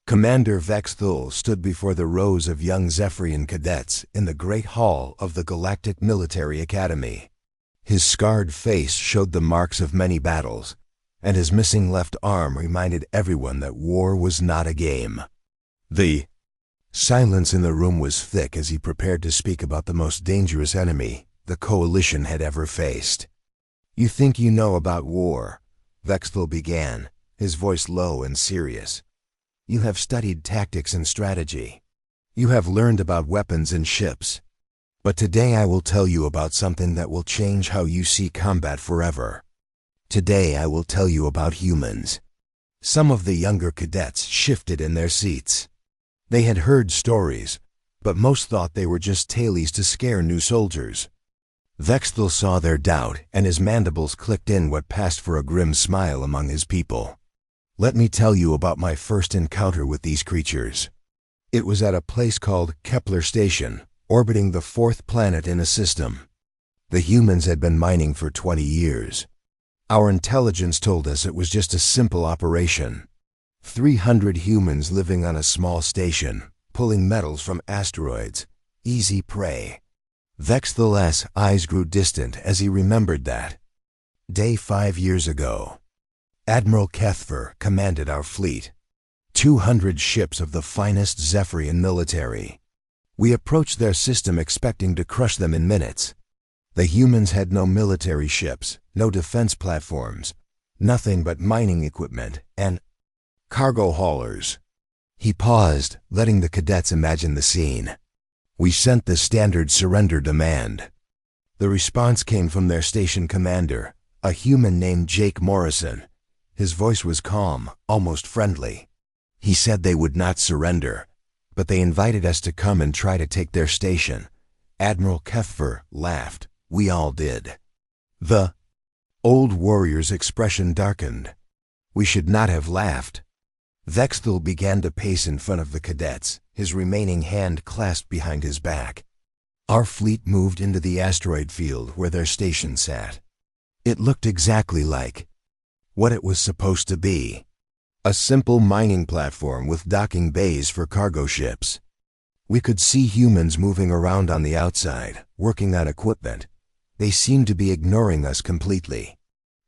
Commander Vexthul stood before the rows of young Zephyrian cadets in the great hall of the Galactic Military Academy. His scarred face showed the marks of many battles, and his missing left arm reminded everyone that war was not a game. The silence in the room was thick as he prepared to speak about the most dangerous enemy the Coalition had ever faced. "You think you know about war," Vexthul began, his voice low and serious. "You have studied tactics and strategy. You have learned about weapons and ships. But today I will tell you about something that will change how you see combat forever. Today I will tell you about humans." Some of the younger cadets shifted in their seats. They had heard stories, but most thought they were just tales to scare new soldiers. Vexthul saw their doubt, and his mandibles clicked in what passed for a grim smile among his people. "Let me tell you about my first encounter with these creatures. It was at a place called Kepler Station, orbiting the fourth planet in a system. The humans had been mining for 20 years. Our intelligence told us it was just a simple operation. 300 humans living on a small station, pulling metals from asteroids. Easy prey." Vexthul's eyes grew distant as he remembered that day 5 years ago. Admiral Kethver commanded our fleet. 200 ships of the finest Zephyrian military. We approached their system expecting to crush them in minutes. The humans had no military ships, no defense platforms, nothing but mining equipment and cargo haulers. He paused, letting the cadets imagine the scene. "We sent the standard surrender demand. The response came from their station commander, a human named Jake Morrison. His voice was calm, almost friendly. He said they would not surrender, but they invited us to come and try to take their station." Admiral Kethver laughed. We all did. The old warrior's expression darkened. We should not have laughed. Vexthul began to pace in front of the cadets, his remaining hand clasped behind his back. Our fleet moved into the asteroid field where their station sat. It looked exactly like what it was supposed to be. A simple mining platform with docking bays for cargo ships. We could see humans moving around on the outside, working on equipment. They seemed to be ignoring us completely.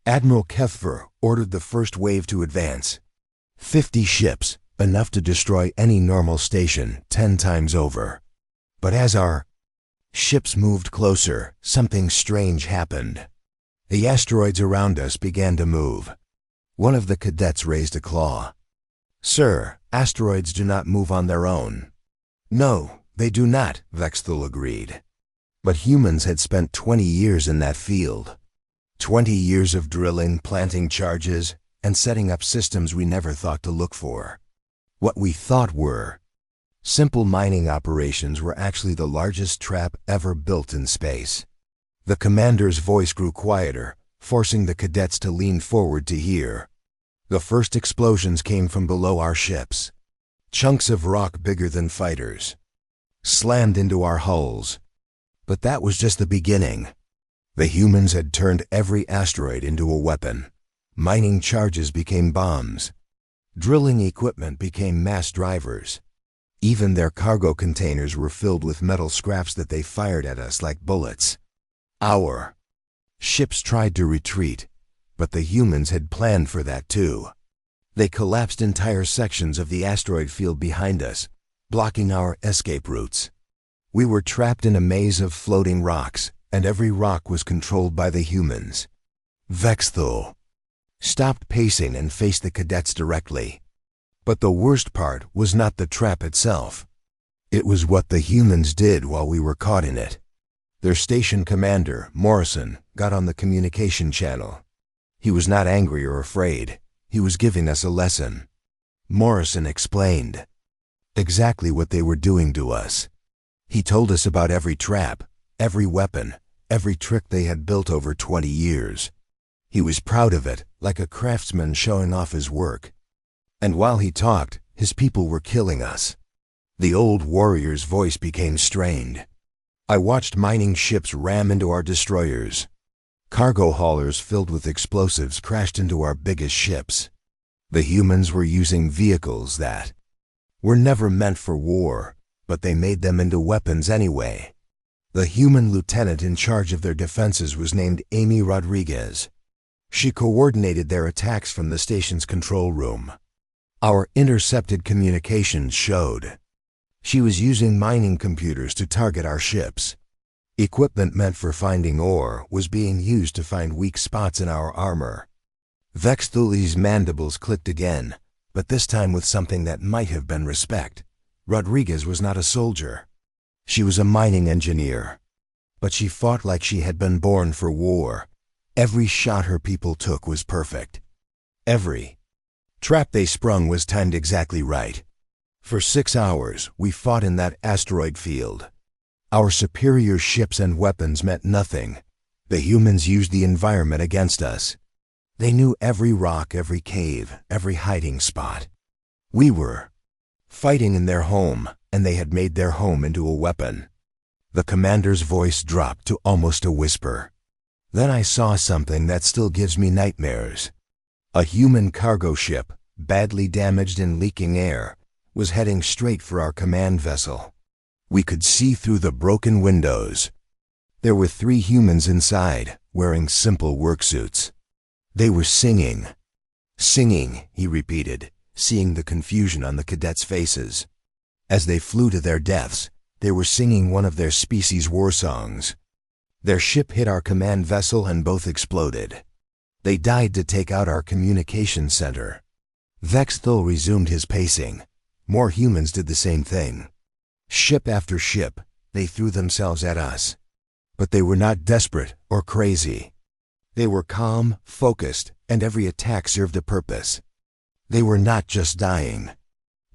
Admiral Kethver ordered the first wave to advance. 50 ships, enough to destroy any normal station 10 times over. But as our ships moved closer, something strange happened. The asteroids around us began to move. One of the cadets raised a claw. "Sir, asteroids do not move on their own." "No, they do not," Vexthul agreed. But humans had spent 20 years in that field. 20 years of drilling, planting charges, and setting up systems we never thought to look for. What we thought were simple mining operations were actually the largest trap ever built in space. The commander's voice grew quieter, forcing the cadets to lean forward to hear. The first explosions came from below our ships. Chunks of rock bigger than fighters slammed into our hulls. But that was just the beginning. The humans had turned every asteroid into a weapon. Mining charges became bombs. Drilling equipment became mass drivers. Even their cargo containers were filled with metal scraps that they fired at us like bullets. Our ships tried to retreat, but the humans had planned for that too. They collapsed entire sections of the asteroid field behind us, blocking our escape routes. We were trapped in a maze of floating rocks, and every rock was controlled by the humans. Vexthul stopped pacing and faced the cadets directly. But the worst part was not the trap itself. It was what the humans did while we were caught in it. Their station commander, Morrison, got on the communication channel. He was not angry or afraid. He was giving us a lesson. Morrison explained exactly what they were doing to us. He told us about every trap, every weapon, every trick they had built over 20 years. He was proud of it, like a craftsman showing off his work. And while he talked, his people were killing us. The old warrior's voice became strained. I watched mining ships ram into our destroyers. Cargo haulers filled with explosives crashed into our biggest ships. The humans were using vehicles that were never meant for war, but they made them into weapons anyway. The human lieutenant in charge of their defenses was named Amy Rodriguez. She coordinated their attacks from the station's control room. Our intercepted communications showed she was using mining computers to target our ships. Equipment meant for finding ore was being used to find weak spots in our armor. Vexthuli's mandibles clicked again, but this time with something that might have been respect. Rodriguez was not a soldier. She was a mining engineer. But she fought like she had been born for war. Every shot her people took was perfect. Every trap they sprung was timed exactly right. For 6 hours, we fought in that asteroid field. Our superior ships and weapons meant nothing. The humans used the environment against us. They knew every rock, every cave, every hiding spot. We were fighting in their home, and they had made their home into a weapon. The commander's voice dropped to almost a whisper. Then I saw something that still gives me nightmares. A human cargo ship, badly damaged and leaking air, was heading straight for our command vessel. We could see through the broken windows. There were 3 humans inside, wearing simple work suits. They were singing. Singing, he repeated, seeing the confusion on the cadets' faces. As they flew to their deaths, they were singing one of their species' war songs. Their ship hit our command vessel and both exploded. They died to take out our communication center. Vexthul resumed his pacing. More humans did the same thing. Ship after ship, they threw themselves at us. But they were not desperate or crazy. They were calm, focused, and every attack served a purpose. They were not just dying.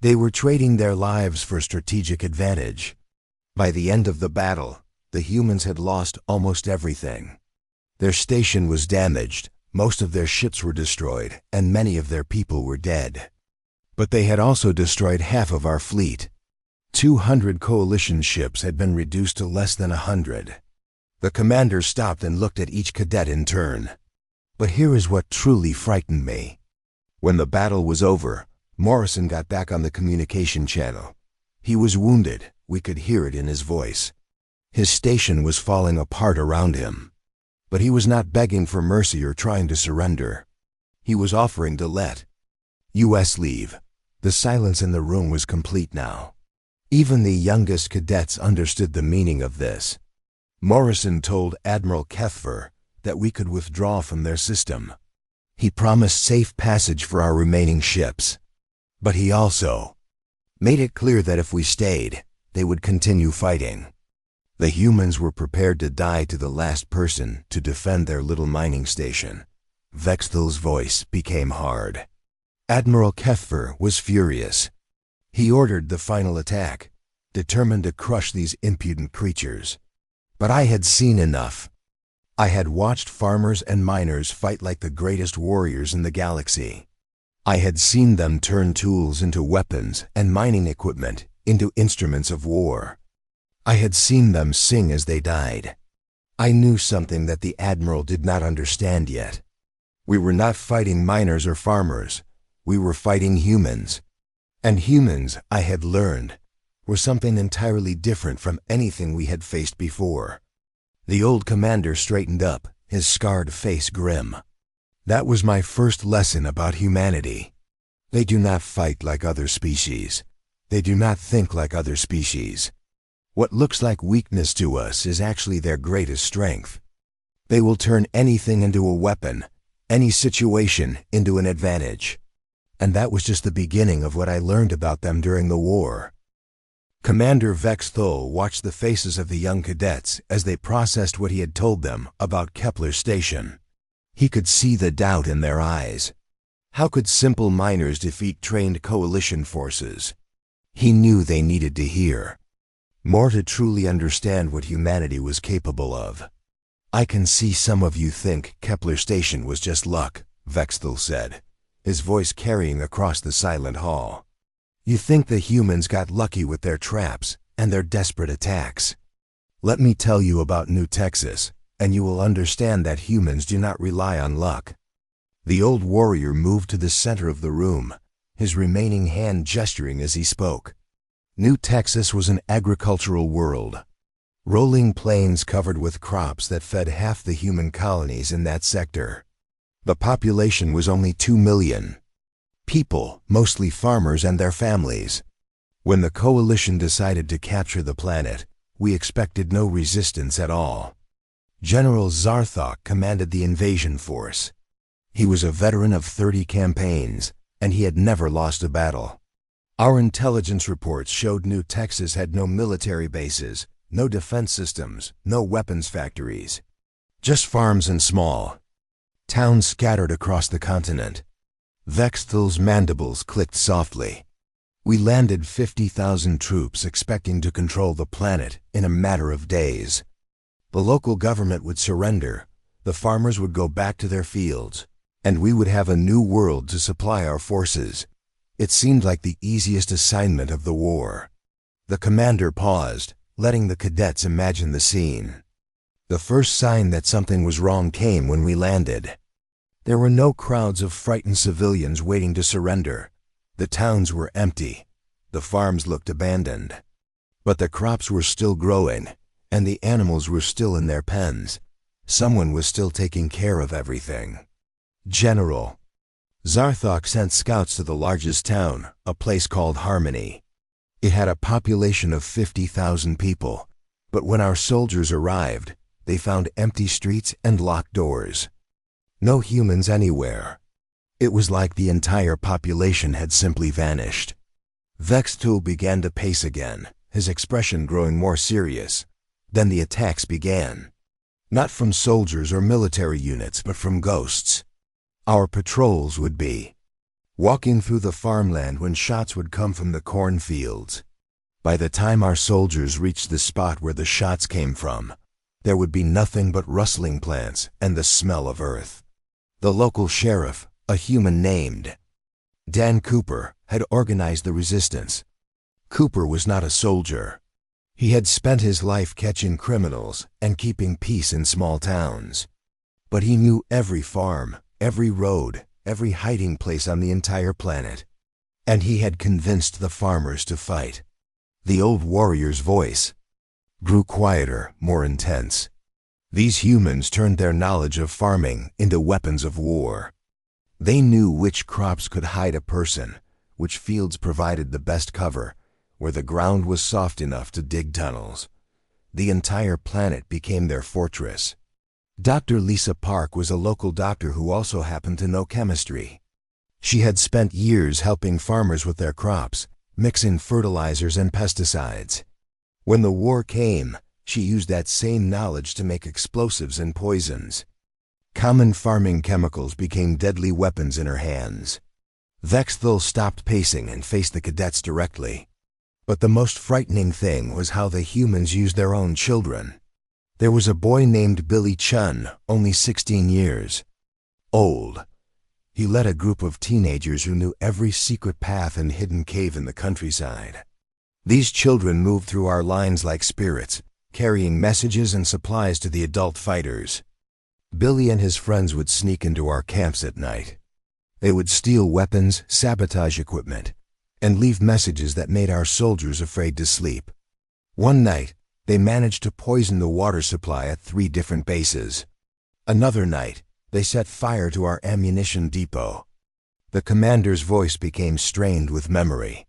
They were trading their lives for strategic advantage. By the end of the battle, the humans had lost almost everything. Their station was damaged, most of their ships were destroyed, and many of their people were dead. But they had also destroyed half of our fleet. 200 coalition ships had been reduced to less than 100. The commander stopped and looked at each cadet in turn. But here is what truly frightened me. When the battle was over, Morrison got back on the communication channel. He was wounded, we could hear it in his voice. His station was falling apart around him. But he was not begging for mercy or trying to surrender. He was offering to let us leave. The silence in the room was complete now. Even the youngest cadets understood the meaning of this. Morrison told Admiral Kethver that we could withdraw from their system. He promised safe passage for our remaining ships. But he also made it clear that if we stayed, they would continue fighting. The humans were prepared to die to the last person to defend their little mining station. Vexthul's voice became hard. Admiral Kethver was furious. He ordered the final attack, determined to crush these impudent creatures. But I had seen enough. I had watched farmers and miners fight like the greatest warriors in the galaxy. I had seen them turn tools into weapons and mining equipment into instruments of war. I had seen them sing as they died. I knew something that the Admiral did not understand yet. We were not fighting miners or farmers. We were fighting humans. And humans, I had learned, were something entirely different from anything we had faced before. The old commander straightened up, his scarred face grim. That was my first lesson about humanity. They do not fight like other species. They do not think like other species. What looks like weakness to us is actually their greatest strength. They will turn anything into a weapon, any situation into an advantage. And that was just the beginning of what I learned about them during the war. Commander Vexthul watched the faces of the young cadets as they processed what he had told them about Kepler's station. He could see the doubt in their eyes. How could simple miners defeat trained coalition forces? He knew they needed to hear more to truly understand what humanity was capable of. I can see some of you think Kepler's station was just luck, Vexthul said, his voice carrying across the silent hall. You think the humans got lucky with their traps and their desperate attacks. Let me tell you about New Texas, and you will understand that humans do not rely on luck. The old warrior moved to the center of the room, his remaining hand gesturing as he spoke. New Texas was an agricultural world. Rolling plains covered with crops that fed half the human colonies in that sector. The population was only 2 million. People, mostly farmers and their families. When the coalition decided to capture the planet, we expected no resistance at all. General Zarthok commanded the invasion force. He was a veteran of 30 campaigns, and he had never lost a battle. Our intelligence reports showed New Texas had no military bases, no defense systems, no weapons factories. Just farms and small towns scattered across the continent. Vexthal's mandibles clicked softly. We landed 50,000 troops expecting to control the planet in a matter of days. The local government would surrender, the farmers would go back to their fields, and we would have a new world to supply our forces. It seemed like the easiest assignment of the war. The commander paused, letting the cadets imagine the scene. The first sign that something was wrong came when we landed. There were no crowds of frightened civilians waiting to surrender. The towns were empty. The farms looked abandoned. But the crops were still growing, and the animals were still in their pens. Someone was still taking care of everything. General Zarthok sent scouts to the largest town, a place called Harmony. It had a population of 50,000 people, but when our soldiers arrived, they found empty streets and locked doors. No humans anywhere. It was like the entire population had simply vanished. Vextul began to pace again, his expression growing more serious. Then the attacks began. Not from soldiers or military units, but from ghosts. Our patrols would be walking through the farmland when shots would come from the cornfields. By the time our soldiers reached the spot where the shots came from, there would be nothing but rustling plants and the smell of earth. The local sheriff, a human named Dan Cooper, had organized the resistance. Cooper was not a soldier. He had spent his life catching criminals and keeping peace in small towns. But he knew every farm, every road, every hiding place on the entire planet. And he had convinced the farmers to fight. The old warrior's voice grew quieter, more intense. These humans turned their knowledge of farming into weapons of war. They knew which crops could hide a person, which fields provided the best cover, where the ground was soft enough to dig tunnels. The entire planet became their fortress. Dr. Lisa Park was a local doctor who also happened to know chemistry. She had spent years helping farmers with their crops, mixing fertilizers and pesticides. When the war came, she used that same knowledge to make explosives and poisons. Common farming chemicals became deadly weapons in her hands. Vexthal stopped pacing and faced the cadets directly. But the most frightening thing was how the humans used their own children. There was a boy named Billy Chun, only 16 years old. He led a group of teenagers who knew every secret path and hidden cave in the countryside. These children moved through our lines like spirits, carrying messages and supplies to the adult fighters. Billy and his friends would sneak into our camps at night. They would steal weapons, sabotage equipment, and leave messages that made our soldiers afraid to sleep. One night, they managed to poison the water supply at 3 different bases. Another night, they set fire to our ammunition depot. The commander's voice became strained with memory.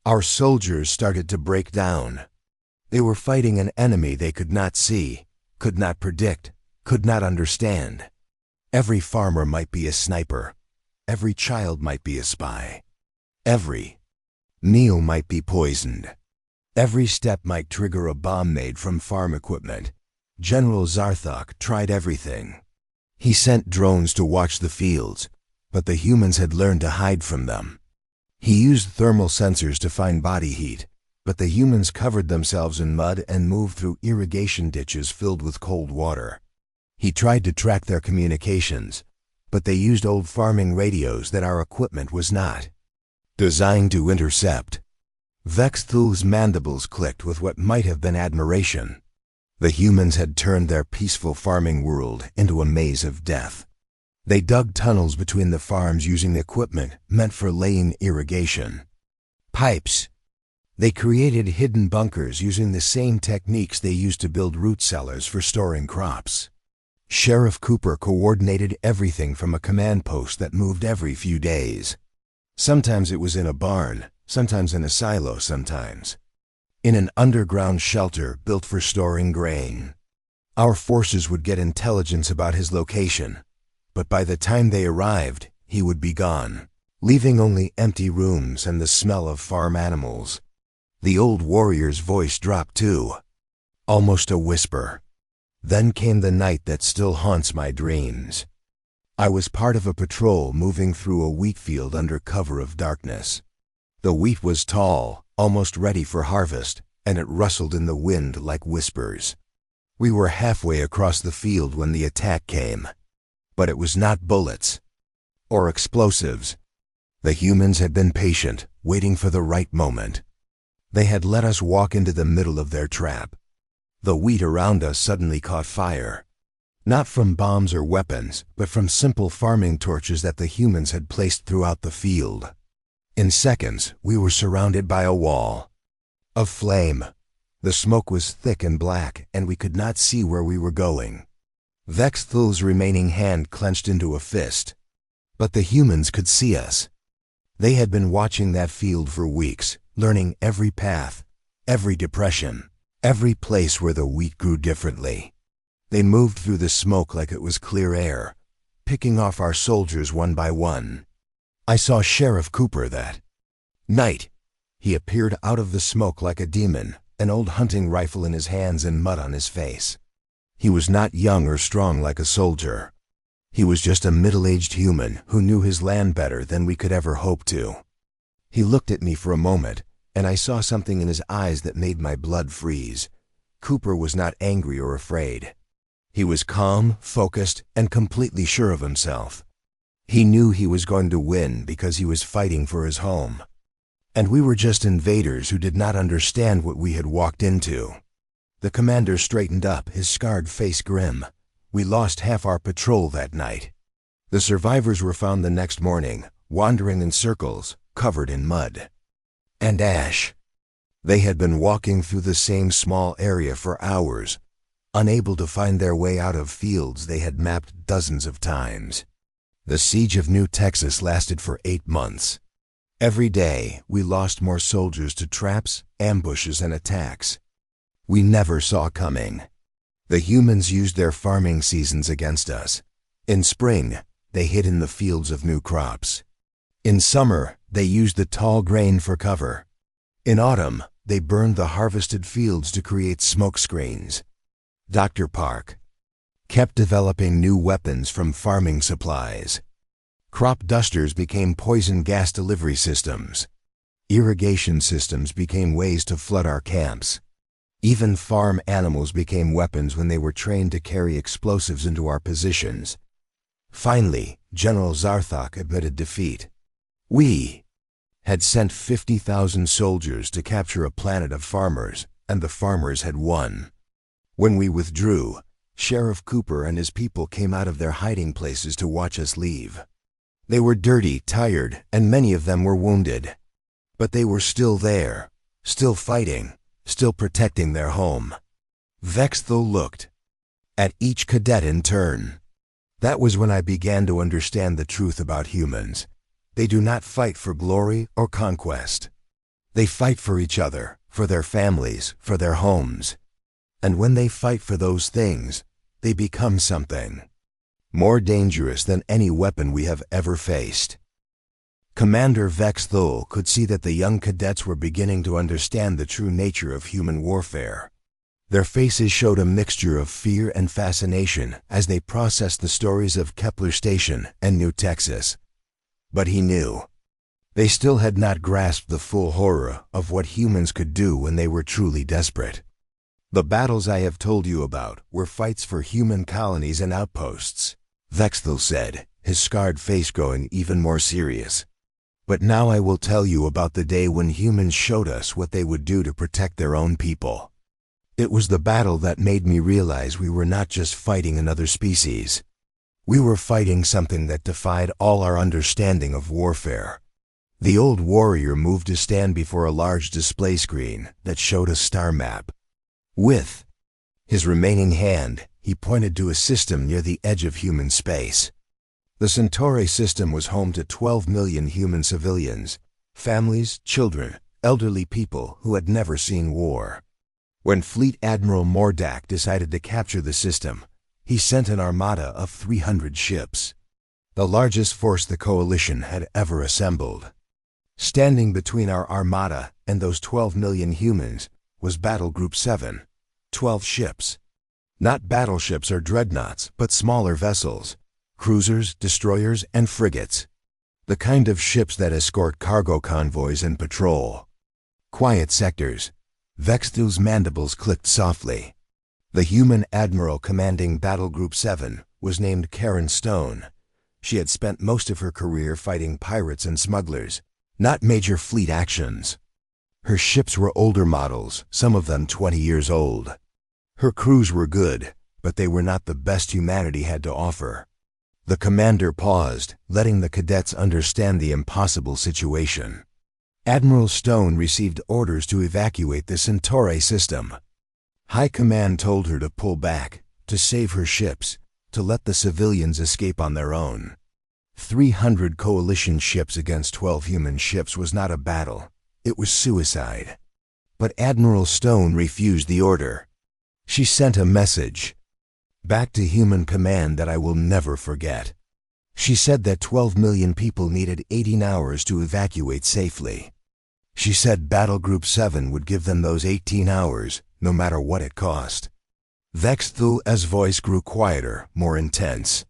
Our soldiers started to break down. They were fighting an enemy they could not see, could not predict, could not understand. Every farmer might be a sniper. Every child might be a spy. Every meal might be poisoned. Every step might trigger a bomb made from farm equipment. General Zarthok tried everything. He sent drones to watch the fields, but the humans had learned to hide from them. He used thermal sensors to find body heat, but the humans covered themselves in mud and moved through irrigation ditches filled with cold water. He tried to track their communications, but they used old farming radios that our equipment was not designed to intercept. Vexthul's mandibles clicked with what might have been admiration. The humans had turned their peaceful farming world into a maze of death. They dug tunnels between the farms using equipment meant for laying irrigation pipes. They created hidden bunkers using the same techniques they used to build root cellars for storing crops. Sheriff Cooper coordinated everything from a command post that moved every few days. Sometimes it was in a barn, sometimes in a silo, sometimes in an underground shelter built for storing grain. Our forces would get intelligence about his location, but by the time they arrived, he would be gone, leaving only empty rooms and the smell of farm animals. The old warrior's voice dropped too, almost a whisper. Then came the night that still haunts my dreams. I was part of a patrol moving through a wheat field under cover of darkness. The wheat was tall, almost ready for harvest, and it rustled in the wind like whispers. We were halfway across the field when the attack came. But it was not bullets or explosives. The humans had been patient, waiting for the right moment. They had let us walk into the middle of their trap. The wheat around us suddenly caught fire. Not from bombs or weapons, but from simple farming torches that the humans had placed throughout the field. In seconds, we were surrounded by a wall of flame. The smoke was thick and black, and we could not see where we were going. Vexthel's remaining hand clenched into a fist. But the humans could see us. They had been watching that field for weeks, learning every path, every depression, every place where the wheat grew differently. They moved through the smoke like it was clear air, picking off our soldiers one by one. I saw Sheriff Cooper that night. He appeared out of the smoke like a demon, an old hunting rifle in his hands and mud on his face. He was not young or strong like a soldier. He was just a middle-aged human who knew his land better than we could ever hope to. He looked at me for a moment, and I saw something in his eyes that made my blood freeze. Cooper was not angry or afraid. He was calm, focused, and completely sure of himself. He knew he was going to win because he was fighting for his home. And we were just invaders who did not understand what we had walked into. The commander straightened up, his scarred face grim. We lost half our patrol that night. The survivors were found the next morning, wandering in circles, covered in mud and ash. They had been walking through the same small area for hours, unable to find their way out of fields they had mapped dozens of times. The siege of New Texas lasted for 8 months. Every day, we lost more soldiers to traps, ambushes, and attacks we never saw coming. The humans used their farming seasons against us. In spring, they hid in the fields of new crops. In summer, they used the tall grain for cover. In autumn, they burned the harvested fields to create smoke screens. Dr. Park kept developing new weapons from farming supplies. Crop dusters became poison gas delivery systems. Irrigation systems became ways to flood our camps. Even farm animals became weapons when they were trained to carry explosives into our positions. Finally, General Zarthok admitted defeat. We had sent 50,000 soldiers to capture a planet of farmers, and the farmers had won. When we withdrew, Sheriff Cooper and his people came out of their hiding places to watch us leave. They were dirty, tired, and many of them were wounded. But they were still there, still fighting, still protecting their home. Vexthel looked at each cadet in turn. That was when I began to understand the truth about humans. They do not fight for glory or conquest. They fight for each other, for their families, for their homes. And when they fight for those things, they become something more dangerous than any weapon we have ever faced. Commander Vexthul could see that the young cadets were beginning to understand the true nature of human warfare. Their faces showed a mixture of fear and fascination as they processed the stories of Kepler Station and New Texas. But he knew they still had not grasped the full horror of what humans could do when they were truly desperate. The battles I have told you about were fights for human colonies and outposts, Vexthul said, his scarred face growing even more serious. But now I will tell you about the day when humans showed us what they would do to protect their own people. It was the battle that made me realize we were not just fighting another species. We were fighting something that defied all our understanding of warfare. The old warrior moved to stand before a large display screen that showed a star map. With his remaining hand, he pointed to a system near the edge of human space. The Centauri system was home to 12 million human civilians, families, children, elderly people who had never seen war. When Fleet Admiral Mordak decided to capture the system, he sent an armada of 300 ships, the largest force the coalition had ever assembled. Standing between our armada and those 12 million humans was Battle Group 7, 12 ships. Not battleships or dreadnoughts, but smaller vessels, cruisers, destroyers, and frigates. The kind of ships that escort cargo convoys and patrol. Quiet sectors. Vexthul's mandibles clicked softly. The human admiral commanding Battle Group 7 was named Karen Stone. She had spent most of her career fighting pirates and smugglers, not major fleet actions. Her ships were older models, some of them 20 years old. Her crews were good, but they were not the best humanity had to offer. The commander paused, letting the cadets understand the impossible situation. Admiral Stone received orders to evacuate the Centauri system. High Command told her to pull back, to save her ships, to let the civilians escape on their own. 300 coalition ships against 12 human ships was not a battle, it was suicide. But Admiral Stone refused the order. She sent a message back to Human Command that I will never forget. She said that 12 million people needed 18 hours to evacuate safely. She said Battle Group 7 would give them those 18 hours, no matter what it cost. Vexthul's voice grew quieter, more intense.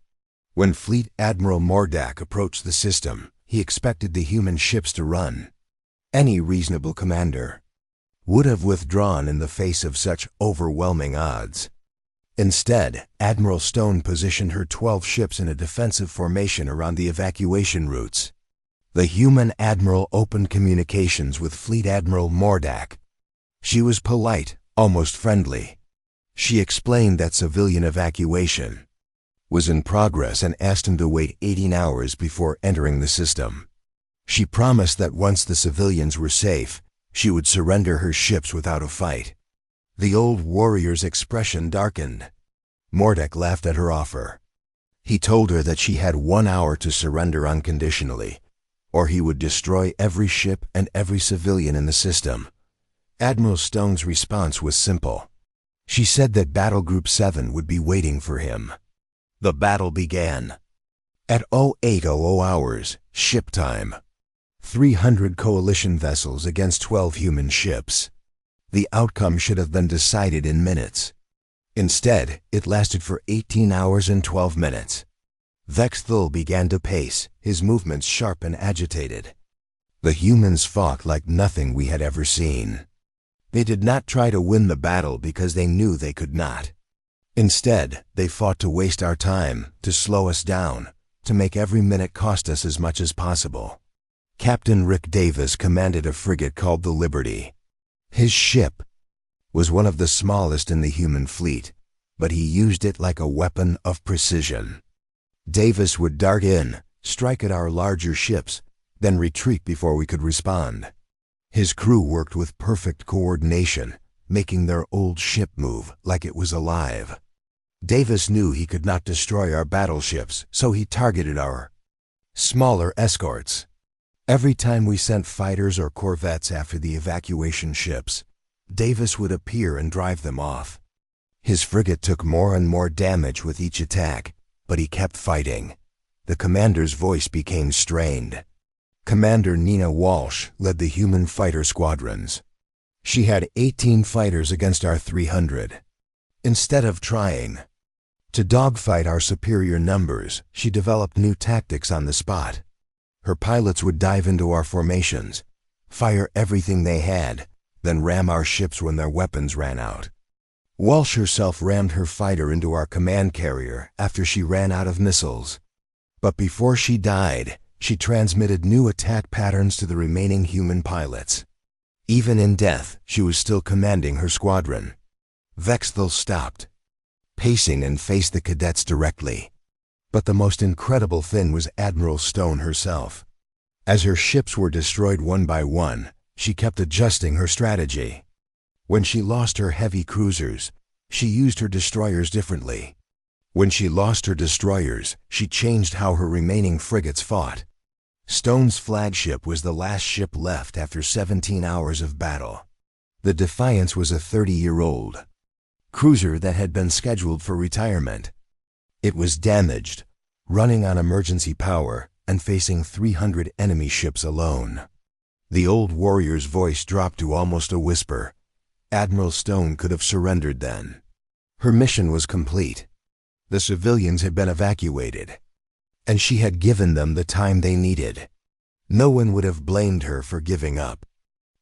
When Fleet Admiral Mordak approached the system, he expected the human ships to run. Any reasonable commander would have withdrawn in the face of such overwhelming odds. Instead, Admiral Stone positioned her 12 ships in a defensive formation around the evacuation routes. The human admiral opened communications with Fleet Admiral Mordak. She was polite, almost friendly. She explained that civilian evacuation was in progress and asked him to wait 18 hours before entering the system. She promised that once the civilians were safe, she would surrender her ships without a fight. The old warrior's expression darkened. Mordak laughed at her offer. He told her that she had 1 hour to surrender unconditionally, or he would destroy every ship and every civilian in the system. Admiral Stone's response was simple. She said that Battle Group 7 would be waiting for him. The battle began. At 0800 hours, ship time. 300 coalition vessels against 12 human ships. The outcome should have been decided in minutes. Instead, it lasted for 18 hours and 12 minutes. Vexthul began to pace, his movements sharp and agitated. The humans fought like nothing we had ever seen. They did not try to win the battle because they knew they could not. Instead, they fought to waste our time, to slow us down, to make every minute cost us as much as possible. Captain Rick Davis commanded a frigate called the Liberty. His ship was one of the smallest in the human fleet, but he used it like a weapon of precision. Davis would dart in, strike at our larger ships, then retreat before we could respond. His crew worked with perfect coordination, making their old ship move like it was alive. Davis knew he could not destroy our battleships, so he targeted our smaller escorts. Every time we sent fighters or corvettes after the evacuation ships, Davis would appear and drive them off. His frigate took more and more damage with each attack, but he kept fighting. The commander's voice became strained. Commander Nina Walsh led the human fighter squadrons. She had 18 fighters against our 300. Instead of trying to dogfight our superior numbers, she developed new tactics on the spot. Her pilots would dive into our formations, fire everything they had, then ram our ships when their weapons ran out. Walsh herself rammed her fighter into our command carrier after she ran out of missiles. But before she died, she transmitted new attack patterns to the remaining human pilots. Even in death, she was still commanding her squadron. Vexthul stopped, pacing, and faced the cadets directly. But the most incredible thing was Admiral Stone herself. As her ships were destroyed one by one, she kept adjusting her strategy. When she lost her heavy cruisers, she used her destroyers differently. When she lost her destroyers, she changed how her remaining frigates fought. Stone's flagship was the last ship left after 17 hours of battle. The Defiance was a 30-year-old cruiser that had been scheduled for retirement. It was damaged, running on emergency power, and facing 300 enemy ships alone. The old warrior's voice dropped to almost a whisper. Admiral Stone could have surrendered then. Her mission was complete. The civilians had been evacuated, and she had given them the time they needed. No one would have blamed her for giving up.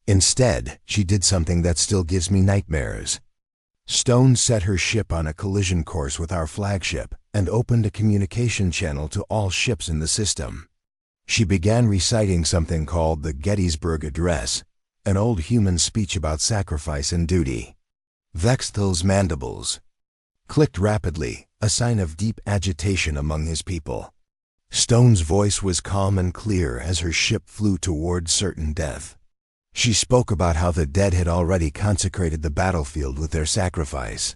Instead, she did something that still gives me nightmares. Stone set her ship on a collision course with our flagship and opened a communication channel to all ships in the system. She began reciting something called the Gettysburg Address, an old human speech about sacrifice and duty. Vexthal's mandibles clicked rapidly, a sign of deep agitation among his people. Stone's voice was calm and clear as her ship flew toward certain death. She spoke about how the dead had already consecrated the battlefield with their sacrifice.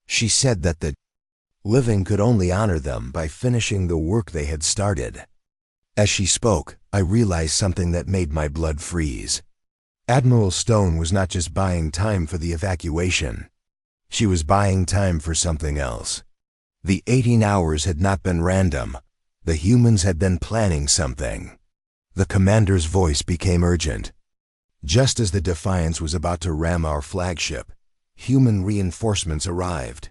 She said that the living could only honor them by finishing the work they had started. As she spoke, I realized something that made my blood freeze. Admiral Stone was not just buying time for the evacuation. She was buying time for something else. The 18 hours had not been random. The humans had been planning something. The commander's voice became urgent. Just as the Defiance was about to ram our flagship, human reinforcements arrived.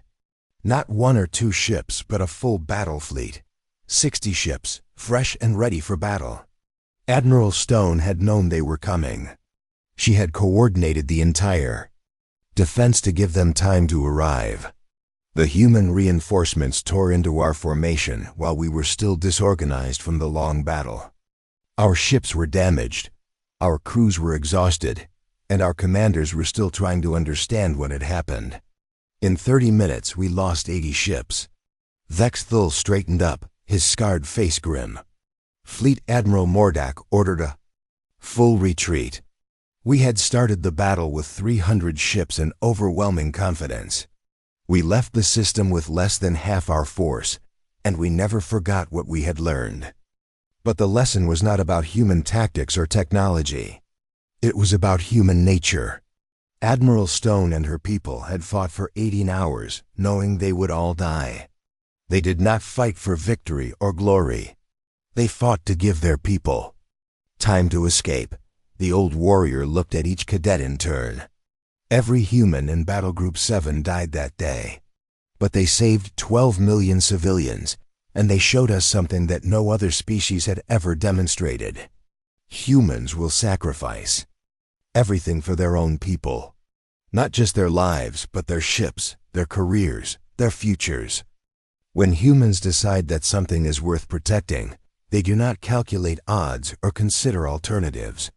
Not one or two ships, but a full battle fleet. 60 ships, fresh and ready for battle. Admiral Stone had known they were coming. She had coordinated the entire defense to give them time to arrive. The human reinforcements tore into our formation while we were still disorganized from the long battle. Our ships were damaged, our crews were exhausted, and our commanders were still trying to understand what had happened. In 30 minutes, we lost 80 ships. Vexthal straightened up, his scarred face grim. Fleet Admiral Mordak ordered a full retreat. We had started the battle with 300 ships and overwhelming confidence. We left the system with less than half our force, and we never forgot what we had learned. But the lesson was not about human tactics or technology. It was about human nature. Admiral Stone and her people had fought for 18 hours, knowing they would all die. They did not fight for victory or glory. They fought to give their people time to escape. The old warrior looked at each cadet in turn. Every human in Battle Group 7 died that day. But they saved 12 million civilians, and they showed us something that no other species had ever demonstrated. Humans will sacrifice everything for their own people. Not just their lives, but their ships, their careers, their futures. When humans decide that something is worth protecting, they do not calculate odds or consider alternatives.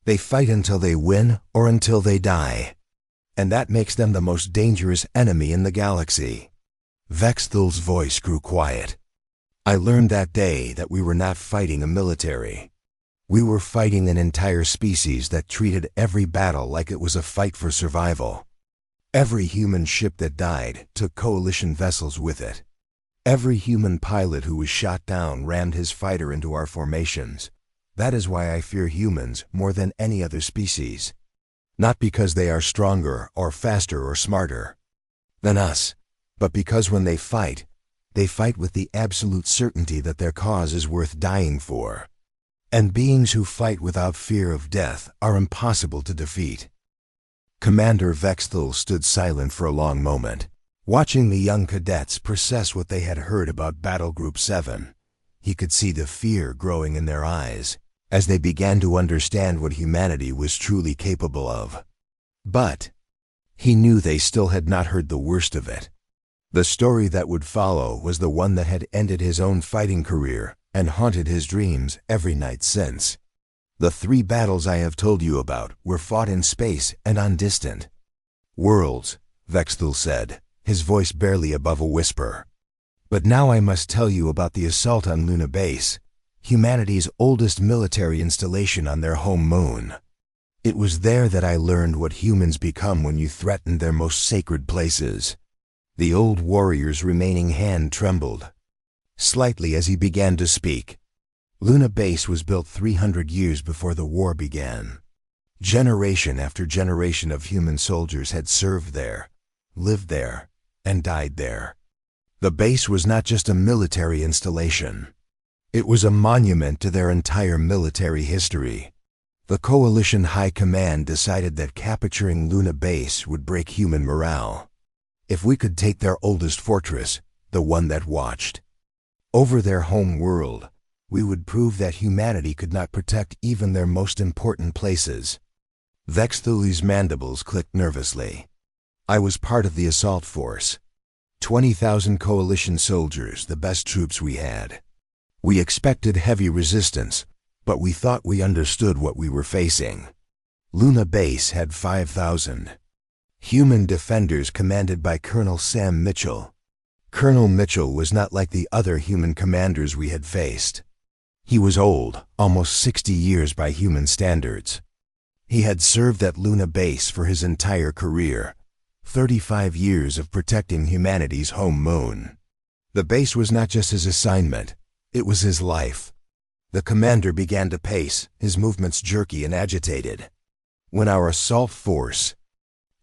They fight until they win or until they die. And that makes them the most dangerous enemy in the galaxy. Vexthal's voice grew quiet. I learned that day that we were not fighting a military. We were fighting an entire species that treated every battle like it was a fight for survival. Every human ship that died took coalition vessels with it. Every human pilot who was shot down rammed his fighter into our formations. That is why I fear humans more than any other species. Not because they are stronger or faster or smarter than us, but because when they fight with the absolute certainty that their cause is worth dying for. And beings who fight without fear of death are impossible to defeat. Commander Vexthal stood silent for a long moment, watching the young cadets process what they had heard about Battle Group 7. He could see the fear growing in their eyes as they began to understand what humanity was truly capable of. But he knew they still had not heard the worst of it. The story that would follow was the one that had ended his own fighting career and haunted his dreams every night since. The 3 battles I have told you about were fought in space and on distant worlds, Vexthal said, his voice barely above a whisper. But now I must tell you about the assault on Luna Base, humanity's oldest military installation on their home moon. It was there that I learned what humans become when you threaten their most sacred places. The old warrior's remaining hand trembled slightly as he began to speak. Luna Base was built 300 years before the war began. Generation after generation of human soldiers had served there, lived there, and died there. The base was not just a military installation. It was a monument to their entire military history. The Coalition High Command decided that capturing Luna Base would break human morale. If we could take their oldest fortress, the one that watched over their home world, we would prove that humanity could not protect even their most important places. Vexthuli's mandibles clicked nervously. I was part of the assault force. 20,000 Coalition soldiers, the best troops we had. We expected heavy resistance, but we thought we understood what we were facing. Luna Base had 5,000 human defenders commanded by Colonel Sam Mitchell. Colonel Mitchell was not like the other human commanders we had faced. He was old, almost 60 years by human standards. He had served at Luna Base for his entire career, 35 years of protecting humanity's home moon. The base was not just his assignment, it was his life. The commander began to pace, his movements jerky and agitated. When our assault force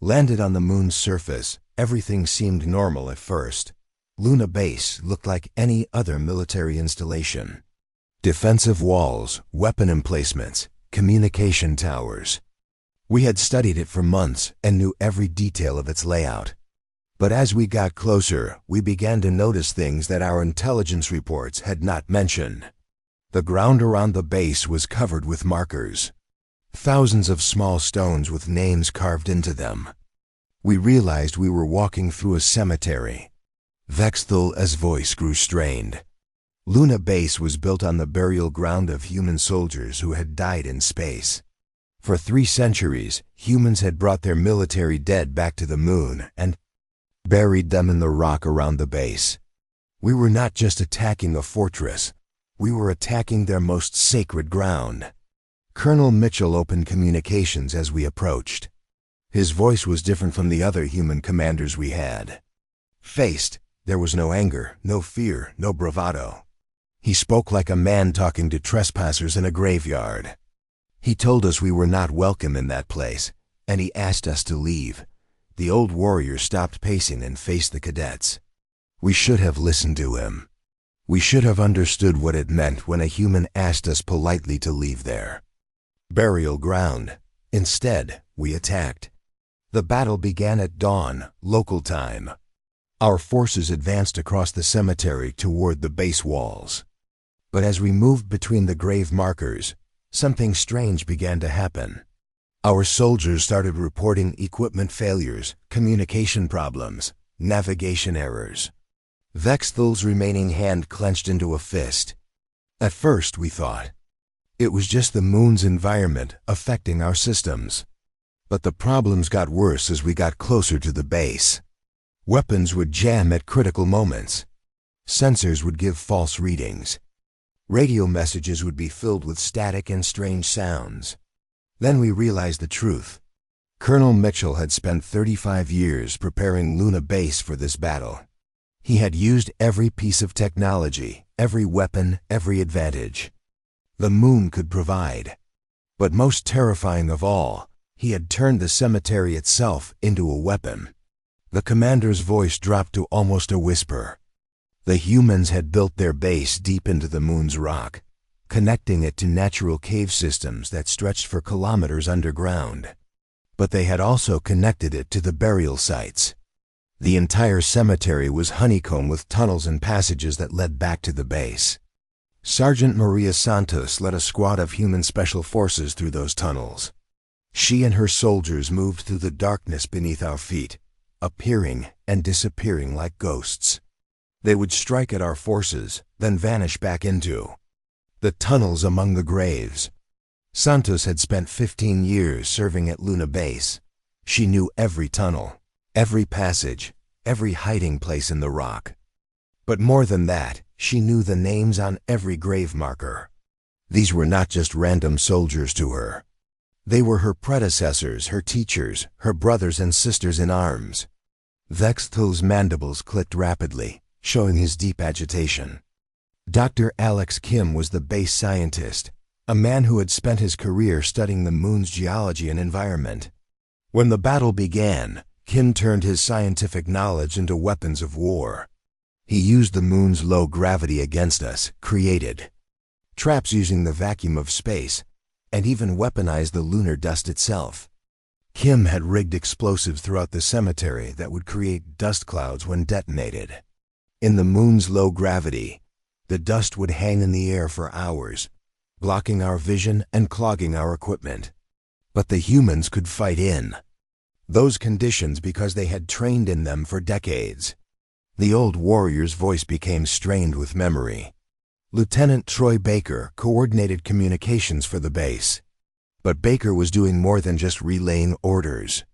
landed on the moon's surface, everything seemed normal at first. Luna Base looked like any other military installation. Defensive walls, weapon emplacements, communication towers. We had studied it for months and knew every detail of its layout. But as we got closer, we began to notice things that our intelligence reports had not mentioned. The ground around the base was covered with markers. Thousands of small stones with names carved into them. We realized we were walking through a cemetery. Vexthul's voice grew strained. Luna Base was built on the burial ground of human soldiers who had died in space. For 3 centuries, humans had brought their military dead back to the moon and buried them in the rock around the base. We were not just attacking a fortress, we were attacking their most sacred ground. Colonel Mitchell opened communications as we approached. His voice was different from the other human commanders we had faced. There was no anger, no fear, no bravado. He spoke like a man talking to trespassers in a graveyard. He told us we were not welcome in that place, and he asked us to leave. The old warrior stopped pacing and faced the cadets. We should have listened to him. We should have understood what it meant when a human asked us politely to leave their burial ground. Instead, we attacked. The battle began at dawn, local time. Our forces advanced across the cemetery toward the base walls. But as we moved between the grave markers, something strange began to happen. Our soldiers started reporting equipment failures, communication problems, navigation errors. Vexthul's remaining hand clenched into a fist. At first, we thought it was just the moon's environment affecting our systems. But the problems got worse as we got closer to the base. Weapons would jam at critical moments. Sensors would give false readings. Radio messages would be filled with static and strange sounds. Then we realized the truth. Colonel Mitchell had spent 35 years preparing Luna Base for this battle. He had used every piece of technology, every weapon, every advantage the moon could provide. But most terrifying of all, he had turned the cemetery itself into a weapon. The commander's voice dropped to almost a whisper. The humans had built their base deep into the moon's rock, connecting it to natural cave systems that stretched for kilometers underground. But they had also connected it to the burial sites. The entire cemetery was honeycombed with tunnels and passages that led back to the base. Sergeant Maria Santos led a squad of human special forces through those tunnels. She and her soldiers moved through the darkness beneath our feet, appearing and disappearing like ghosts. They would strike at our forces, then vanish back into the tunnels among the graves. Santos had spent 15 years serving at Luna Base. She knew every tunnel, every passage, every hiding place in the rock. But more than that, she knew the names on every grave marker. These were not just random soldiers to her. They were her predecessors, her teachers, her brothers and sisters in arms. Vexthel's mandibles clicked rapidly, showing his deep agitation. Dr. Alex Kim was the base scientist, a man who had spent his career studying the moon's geology and environment. When the battle began, Kim turned his scientific knowledge into weapons of war. He used the moon's low gravity against us, created traps using the vacuum of space, and even weaponized the lunar dust itself. Kim had rigged explosives throughout the cemetery that would create dust clouds when detonated. In the moon's low gravity, the dust would hang in the air for hours, blocking our vision and clogging our equipment. But the humans could fight in those conditions because they had trained in them for decades. The old warrior's voice became strained with memory. Lieutenant Troy Baker coordinated communications for the base. But Baker was doing more than just relaying orders.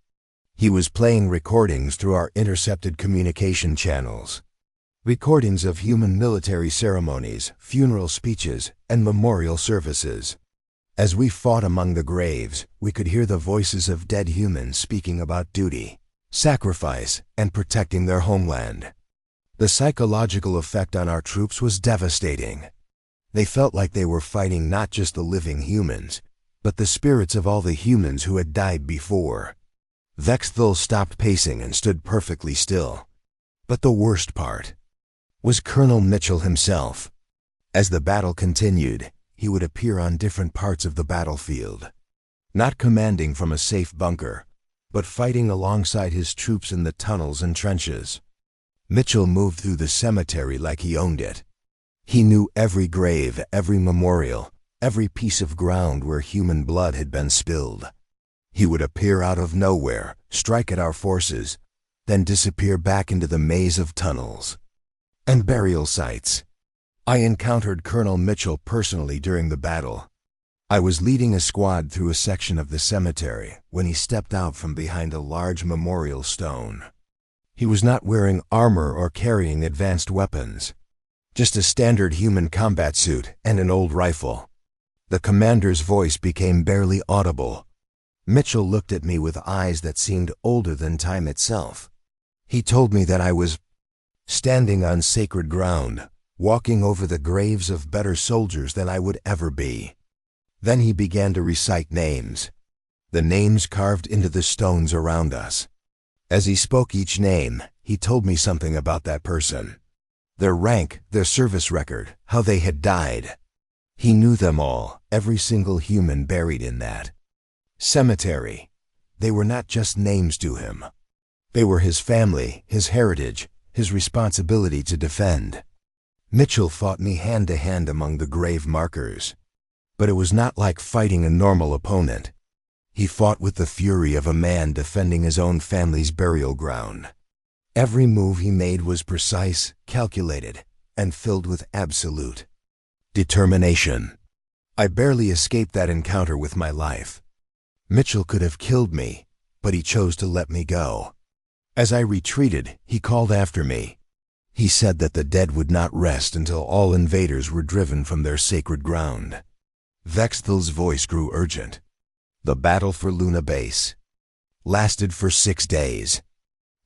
He was playing recordings through our intercepted communication channels. Recordings of human military ceremonies, funeral speeches, and memorial services. As we fought among the graves, we could hear the voices of dead humans speaking about duty, sacrifice, and protecting their homeland. The psychological effect on our troops was devastating. They felt like they were fighting not just the living humans, but the spirits of all the humans who had died before. Vexthel stopped pacing and stood perfectly still. But the worst part was Colonel Mitchell himself. As the battle continued, he would appear on different parts of the battlefield, not commanding from a safe bunker, but fighting alongside his troops in the tunnels and trenches. Mitchell moved through the cemetery like he owned it. He knew every grave, every memorial, every piece of ground where human blood had been spilled. He would appear out of nowhere, strike at our forces, then disappear back into the maze of tunnels and burial sites. I encountered Colonel Mitchell personally during the battle. I was leading a squad through a section of the cemetery when he stepped out from behind a large memorial stone. He was not wearing armor or carrying advanced weapons, just a standard human combat suit and an old rifle. The commander's voice became barely audible. Mitchell looked at me with eyes that seemed older than time itself. He told me that I was standing on sacred ground, walking over the graves of better soldiers than I would ever be. Then he began to recite names, the names carved into the stones around us. As he spoke each name, he told me something about that person. Their rank, their service record, how they had died. He knew them all, every single human buried in that cemetery. They were not just names to him. They were his family, his heritage, his responsibility to defend. Mitchell fought me hand to hand among the grave markers. But it was not like fighting a normal opponent. He fought with the fury of a man defending his own family's burial ground. Every move he made was precise, calculated, and filled with absolute determination. I barely escaped that encounter with my life. Mitchell could have killed me, but he chose to let me go. As I retreated, he called after me. He said that the dead would not rest until all invaders were driven from their sacred ground. Vexthel's voice grew urgent. The battle for Luna Base lasted for 6 days.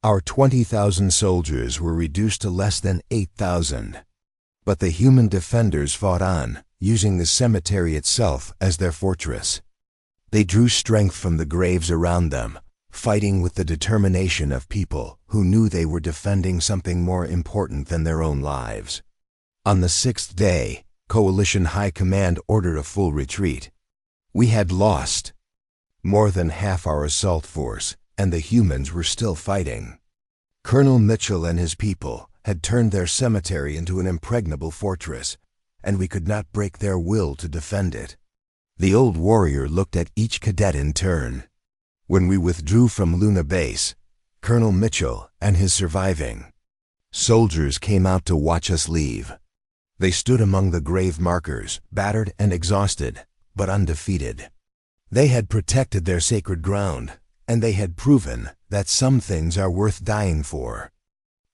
Our 20,000 soldiers were reduced to less than 8,000. But the human defenders fought on, using the cemetery itself as their fortress. They drew strength from the graves around them, fighting with the determination of people who knew they were defending something more important than their own lives. On the 6th day, Coalition High Command ordered a full retreat. We had lost more than half our assault force, and the humans were still fighting. Colonel Mitchell and his people had turned their cemetery into an impregnable fortress, and we could not break their will to defend it. The old warrior looked at each cadet in turn. When we withdrew from Luna Base, Colonel Mitchell and his surviving soldiers came out to watch us leave. They stood among the grave markers, battered and exhausted, but undefeated. They had protected their sacred ground, and they had proven that some things are worth dying for.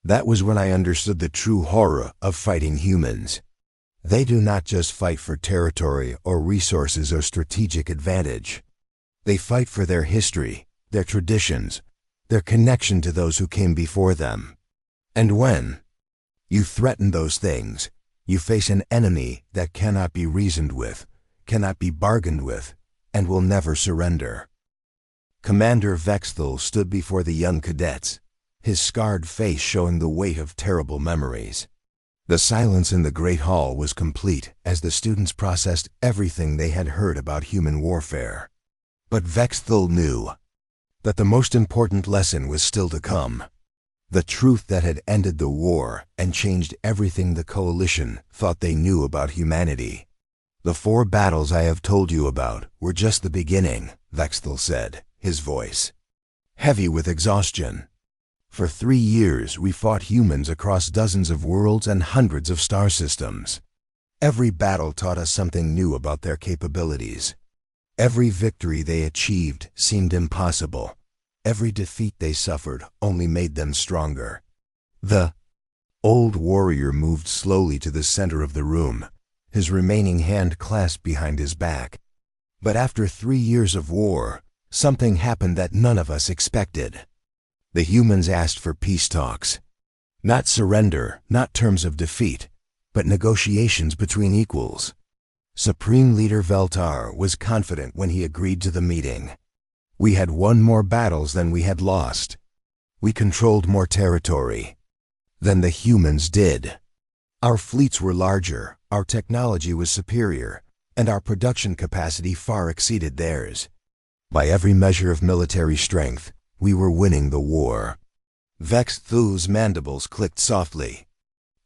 That was when I understood the true horror of fighting humans. They do not just fight for territory or resources or strategic advantage. They fight for their history, their traditions, their connection to those who came before them. And when you threaten those things, you face an enemy that cannot be reasoned with, cannot be bargained with, and will never surrender. Commander Vexthal stood before the young cadets, his scarred face showing the weight of terrible memories. The silence in the Great Hall was complete as the students processed everything they had heard about human warfare. But Vexthal knew that the most important lesson was still to come. The truth that had ended the war and changed everything the Coalition thought they knew about humanity. The 4 battles I have told you about were just the beginning, Vexthal said, his voice heavy with exhaustion. For 3 years we fought humans across dozens of worlds and hundreds of star systems. Every battle taught us something new about their capabilities. Every victory they achieved seemed impossible. Every defeat they suffered only made them stronger. The old warrior moved slowly to the center of the room, his remaining hand clasped behind his back. But after 3 years of war, something happened that none of us expected. The humans asked for peace talks. Not surrender, not terms of defeat, but negotiations between equals. Supreme Leader Veltar was confident when he agreed to the meeting. We had won more battles than we had lost. We controlled more territory than the humans did. Our fleets were larger, our technology was superior, and our production capacity far exceeded theirs. By every measure of military strength, we were winning the war. Vexthal's mandibles clicked softly.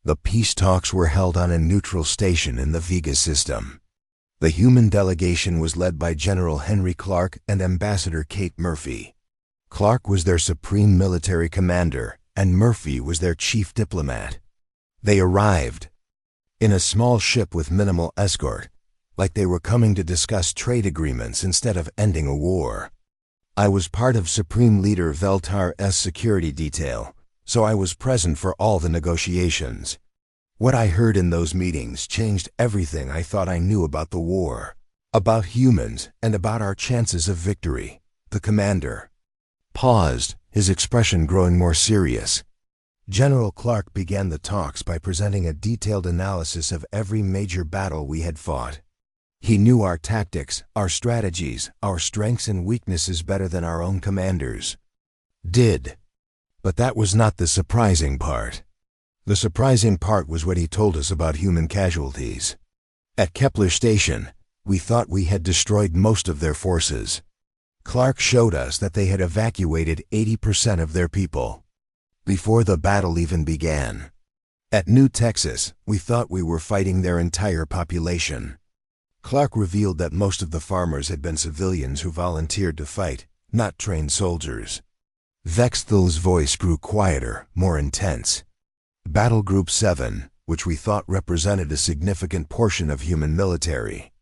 The peace talks were held on a neutral station in the Vega system. The human delegation was led by General Henry Clark and Ambassador Kate Murphy. Clark was their supreme military commander, and Murphy was their chief diplomat. They arrived in a small ship with minimal escort, like they were coming to discuss trade agreements instead of ending a war. I was part of Supreme Leader Veltar's security detail, so I was present for all the negotiations. What I heard in those meetings changed everything I thought I knew about the war, about humans, and about our chances of victory. The commander paused, his expression growing more serious. General Clark began the talks by presenting a detailed analysis of every major battle we had fought. He knew our tactics, our strategies, our strengths and weaknesses better than our own commanders did. But that was not the surprising part. The surprising part was what he told us about human casualties. At Kepler Station, we thought we had destroyed most of their forces. Clark showed us that they had evacuated 80% of their people before the battle even began. At New Texas, we thought we were fighting their entire population. Clark revealed that most of the farmers had been civilians who volunteered to fight, not trained soldiers. Vexthal's voice grew quieter, more intense. Battle Group 7, which we thought represented a significant portion of human military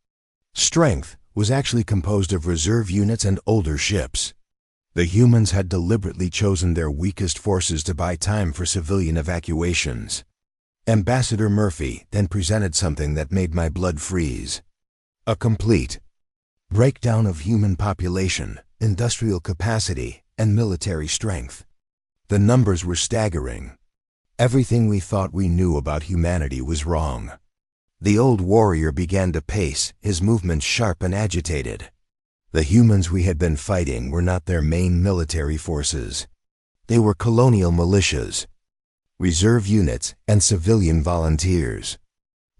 strength, was actually composed of reserve units and older ships. The humans had deliberately chosen their weakest forces to buy time for civilian evacuations. Ambassador Murphy then presented something that made my blood freeze. A complete breakdown of human population, industrial capacity, and military strength. The numbers were staggering. Everything we thought we knew about humanity was wrong. The old warrior began to pace, his movements sharp and agitated. The humans we had been fighting were not their main military forces. They were colonial militias, reserve units, and civilian volunteers.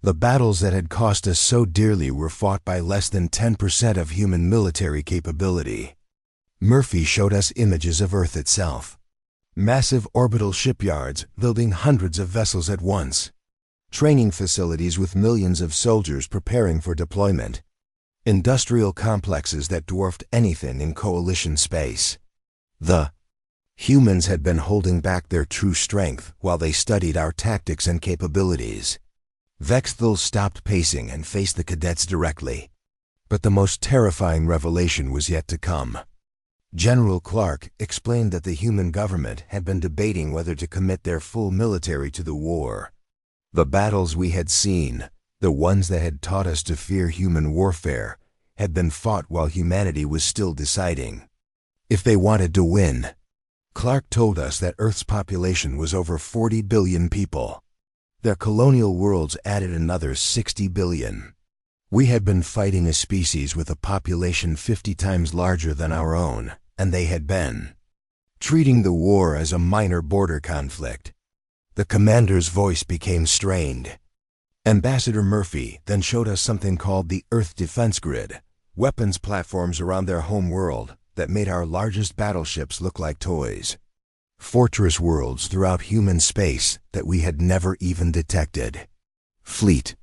The battles that had cost us so dearly were fought by less than 10% of human military capability. Murphy showed us images of Earth itself. Massive orbital shipyards building hundreds of vessels at once. Training facilities with millions of soldiers preparing for deployment. Industrial complexes that dwarfed anything in coalition space. The humans had been holding back their true strength while they studied our tactics and capabilities. Vexthal stopped pacing and faced the cadets directly. But the most terrifying revelation was yet to come. General Clark explained that the human government had been debating whether to commit their full military to the war. The battles we had seen, the ones that had taught us to fear human warfare, had been fought while humanity was still deciding if they wanted to win. Clark told us that Earth's population was over 40 billion people. Their colonial worlds added another 60 billion. We had been fighting a species with a population 50 times larger than our own, and they had been treating the war as a minor border conflict. The commander's voice became strained. Ambassador Murphy then showed us something called the Earth Defense Grid, weapons platforms around their home world that made our largest battleships look like toys. Fortress worlds throughout human space that we had never even detected. Fleet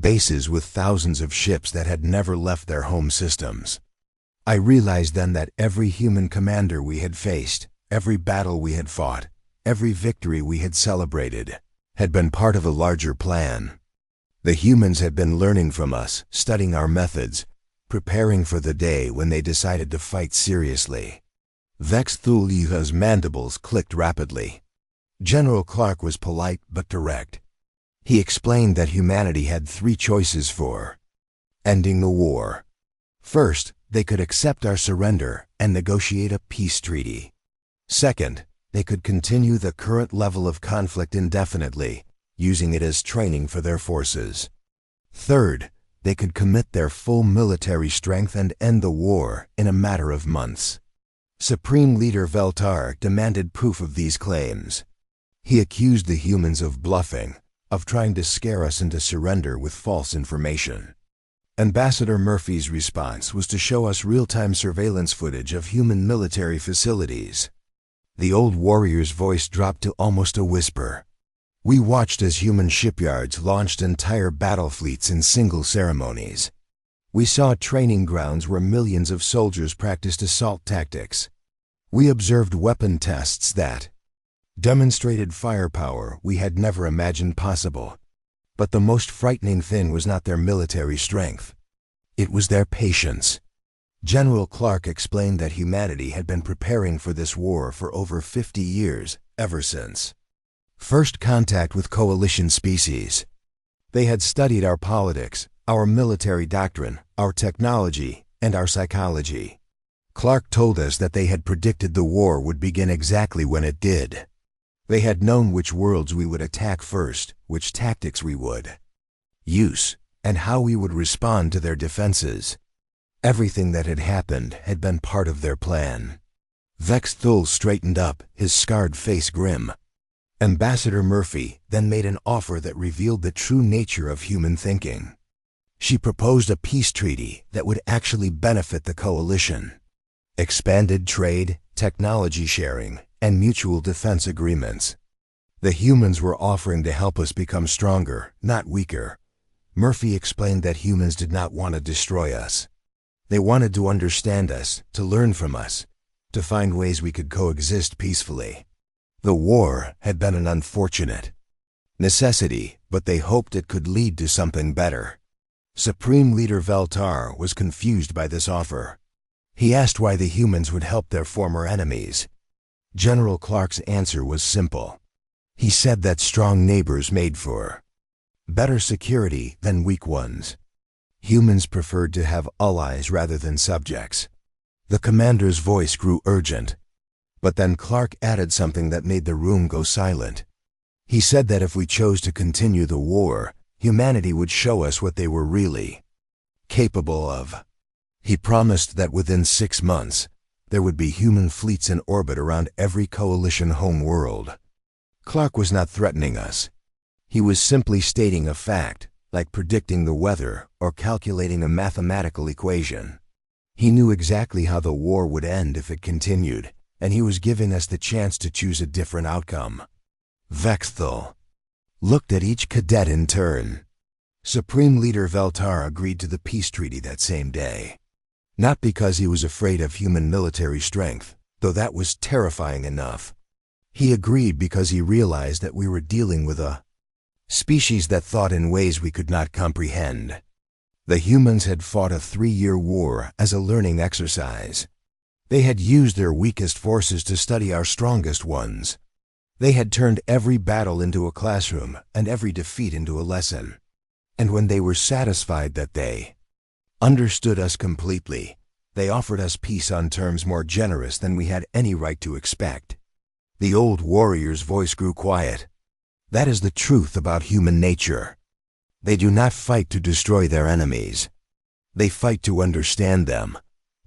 bases with thousands of ships that had never left their home systems. I realized then that every human commander we had faced, every battle we had fought, every victory we had celebrated, had been part of a larger plan. The humans had been learning from us, studying our methods, preparing for the day when they decided to fight seriously. Vexthul's mandibles clicked rapidly. General Clark was polite but direct. He explained that humanity had 3 choices for ending the war. First, they could accept our surrender and negotiate a peace treaty. Second, they could continue the current level of conflict indefinitely, using it as training for their forces. Third, they could commit their full military strength and end the war in a matter of months. Supreme Leader Veltar demanded proof of these claims. He accused the humans of bluffing, of trying to scare us into surrender with false information. Ambassador Murphy's response was to show us real-time surveillance footage of human military facilities. The old warrior's voice dropped to almost a whisper. We watched as human shipyards launched entire battle fleets in single ceremonies. We saw training grounds where millions of soldiers practiced assault tactics. We observed weapon tests that demonstrated firepower we had never imagined possible. But the most frightening thing was not their military strength. It was their patience. General Clark explained that humanity had been preparing for this war for over 50 years, ever since first contact with coalition species. They had studied our politics, our military doctrine, our technology, and our psychology. Clark told us that they had predicted the war would begin exactly when it did. They had known which worlds we would attack first, which tactics we would use, and how we would respond to their defenses. Everything that had happened had been part of their plan. Vexthul straightened up, his scarred face grim. Ambassador Murphy then made an offer that revealed the true nature of human thinking. She proposed a peace treaty that would actually benefit the coalition. Expanded trade, technology sharing, and mutual defense agreements. The humans were offering to help us become stronger, not weaker. Murphy explained that humans did not want to destroy us. They wanted to understand us, to learn from us, to find ways we could coexist peacefully. The war had been an unfortunate necessity, but they hoped it could lead to something better. Supreme Leader Veltar was confused by this offer. He asked why the humans would help their former enemies. General Clark's answer was simple. He said that strong neighbors made for better security than weak ones. Humans preferred to have allies rather than subjects. The commander's voice grew urgent. But then Clark added something that made the room go silent. He said that if we chose to continue the war, humanity would show us what they were really capable of. He promised that within 6 months, there would be human fleets in orbit around every coalition home world. Clark was not threatening us. He was simply stating a fact, like predicting the weather or calculating a mathematical equation. He knew exactly how the war would end if it continued, and he was giving us the chance to choose a different outcome. Vexthul looked at each cadet in turn. Supreme Leader Veltar agreed to the peace treaty that same day. Not because he was afraid of human military strength, though that was terrifying enough. He agreed because he realized that we were dealing with a species that thought in ways we could not comprehend. The humans had fought a 3-year war as a learning exercise. They had used their weakest forces to study our strongest ones. They had turned every battle into a classroom and every defeat into a lesson. And when they were satisfied that they understood us completely, they offered us peace on terms more generous than we had any right to expect. The old warrior's voice grew quiet. That is the truth about human nature. They do not fight to destroy their enemies. They fight to understand them.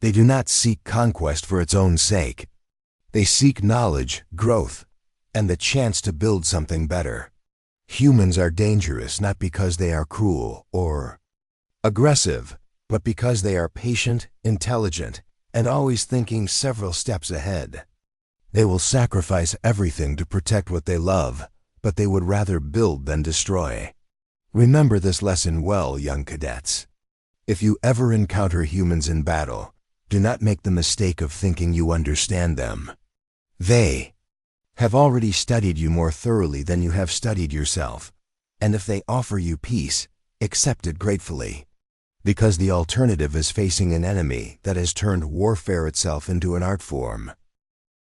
They do not seek conquest for its own sake. They seek knowledge, growth, and the chance to build something better. Humans are dangerous not because they are cruel or aggressive, but because they are patient, intelligent, and always thinking several steps ahead. They will sacrifice everything to protect what they love, but they would rather build than destroy. Remember this lesson well, young cadets. If you ever encounter humans in battle, do not make the mistake of thinking you understand them. They have already studied you more thoroughly than you have studied yourself, and if they offer you peace, accept it gratefully. Because the alternative is facing an enemy that has turned warfare itself into an art form.